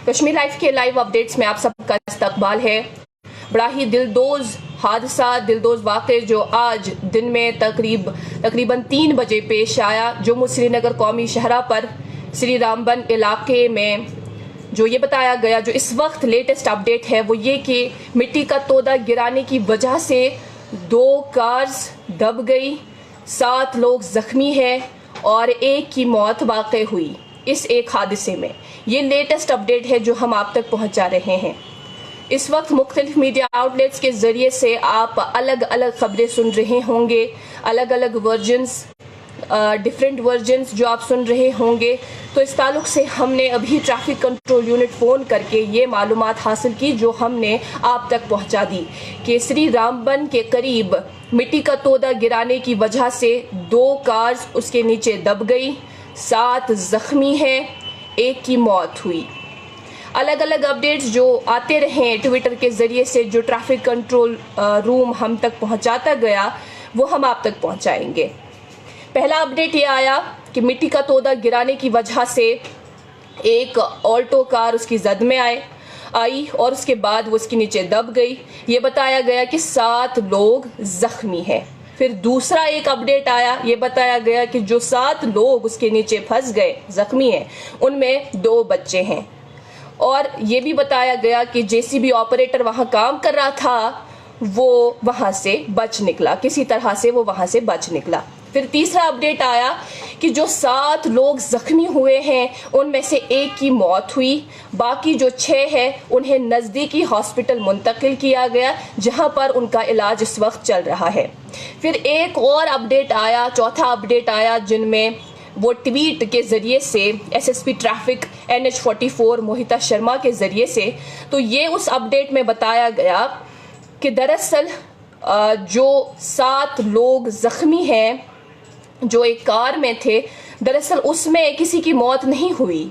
Kashmir live के live updates में आप सबका इस्तकबाल है। बड़ा ही दिलदोज हादसा, दिलदोज वाक़े जो आज दिन में तकरीबन 3 बजे पेश आया जम्मू श्रीनगर कौमी शहरा पर श्री रामबन इलाके में। जो ये बताया गया, जो इस वक्त लेटेस्ट अपडेट है वो ये कि मिट्टी का तोदा गिराने की वजह से 2 कार्स दब गई, 7 लोग जख्मी हैं और 1 की मौत वाक़ई हुई इस एक हादसे में। ये लेटेस्ट अपडेट है जो हम आप तक पहुंचा रहे हैं। इस वक्त मुख्तलिफ मीडिया आउटलेट्स के ज़रिए से आप अलग अलग खबरें सुन रहे होंगे, अलग अलग वर्जन्स, डिफरेंट वर्जन्स जो आप सुन रहे होंगे। तो इस ताल्लुक से हमने अभी ट्रैफिक कंट्रोल यूनिट फ़ोन करके ये मालूमात हासिल की जो हमने आप तक पहुंचा दी कि श्री रामबन के करीब मिट्टी का तोदा गिराने की वजह से 2 कार्स उसके नीचे दब गई, 7 जख्मी हैं, 1 की मौत हुई। अलग अलग अपडेट्स जो आते रहे ट्विटर के ज़रिए से, जो ट्रैफिक कंट्रोल रूम हम तक पहुंचाता गया, वो हम आप तक पहुंचाएंगे। पहला अपडेट ये आया कि मिट्टी का तोदा गिराने की वजह से एक ऑल्टो कार उसकी जद में आई और उसके बाद वो उसके नीचे दब गई। ये बताया गया कि 7 लोग जख्मी हैं। फिर दूसरा एक अपडेट आया, ये बताया गया कि जो 7 लोग उसके नीचे फंस गए, जख्मी हैं, उनमें 2 बच्चे हैं। और ये भी बताया गया कि जेसीबी ऑपरेटर वहां काम कर रहा था, वो वहां से बच निकला, किसी तरह से वो वहां से बच निकला। फिर तीसरा अपडेट आया कि जो 7 लोग जख्मी हुए हैं उनमें से 1 की मौत हुई, बाकी जो 6 हैं उन्हें नज़दीकी हॉस्पिटल मुंतकिल किया गया जहां पर उनका इलाज इस वक्त चल रहा है। फिर एक और अपडेट आया, चौथा अपडेट आया, जिनमें वो ट्वीट के ज़रिए से एसएसपी ट्रैफिक NH44 मोहिता शर्मा के ज़रिए से, तो ये उस अपडेट में बताया गया कि दरअसल जो 7 लोग ज़ख्मी हैं जो एक कार में थे, दरअसल उसमें किसी की मौत नहीं हुई,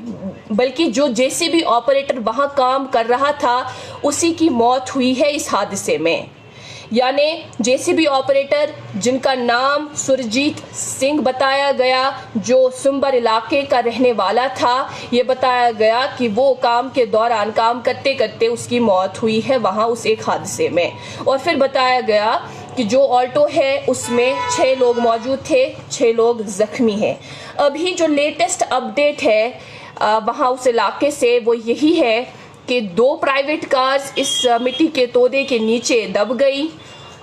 बल्कि जो जेसीबी ऑपरेटर वहां काम कर रहा था उसी की मौत हुई है इस हादसे में। यानी जेसीबी ऑपरेटर जिनका नाम सुरजीत सिंह बताया गया, जो सुंबर इलाके का रहने वाला था, ये बताया गया कि वो काम के दौरान काम करते करते उसकी मौत हुई है वहां उस एक हादसे में। और फिर बताया गया कि जो ऑल्टो है उसमें 6 लोग मौजूद थे, 6 लोग जख्मी हैं। अभी जो लेटेस्ट अपडेट है वहां उस इलाके से वो यही है कि 2 प्राइवेट कार्स इस मिट्टी के तोदे के नीचे दब गई,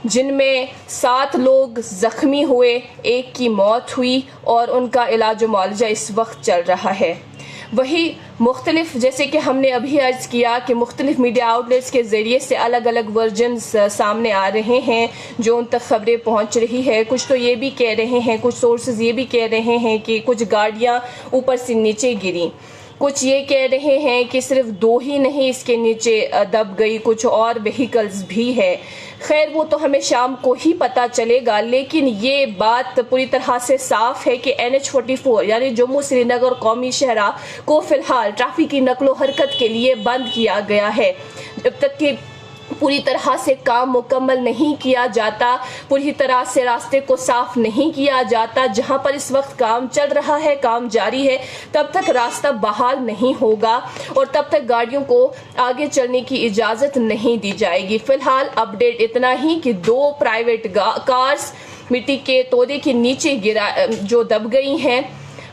जिनमें 7 लोग जख्मी हुए, 1 की मौत हुई और उनका इलाज मुआलजा इस वक्त चल रहा है। वही मुख्तलिफ, जैसे कि हमने अभी अर्ज किया कि मुख्तलिफ मीडिया आउटलेट्स के ज़रिए से अलग अलग वर्जन्स सामने आ रहे हैं जो उन तक खबरें पहुंच रही है। कुछ तो ये भी कह रहे हैं, कुछ सोर्सेज ये भी कह रहे हैं कि कुछ गाड़ियां ऊपर से नीचे गिरी, कुछ ये कह रहे हैं कि सिर्फ 2 ही नहीं इसके नीचे दब गई, कुछ और व्हीकल्स भी है। खैर वो तो हमें शाम को ही पता चलेगा, लेकिन ये बात पूरी तरह से साफ है कि NH44 यानी जम्मू श्रीनगर कौमी शहरा को फिलहाल ट्रैफिक की नकलो हरकत के लिए बंद किया गया है। जब तक कि पूरी तरह से काम मुकम्मल नहीं किया जाता, पूरी तरह से रास्ते को साफ नहीं किया जाता, जहां पर इस वक्त काम चल रहा है, काम जारी है, तब तक रास्ता बहाल नहीं होगा और तब तक गाड़ियों को आगे चलने की इजाज़त नहीं दी जाएगी। फिलहाल अपडेट इतना ही कि 2 प्राइवेट कार्स मिट्टी के तोदे के नीचे जो दब गई हैं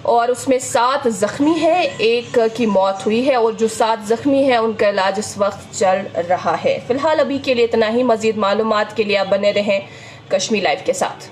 और उसमें 7 जख्मी है, 1 की मौत हुई है और जो 7 जख्मी है उनका इलाज इस वक्त चल रहा है। फिलहाल अभी के लिए इतना ही। मजीद मालूमात के लिए आप बने रहें कश्मीर लाइव के साथ।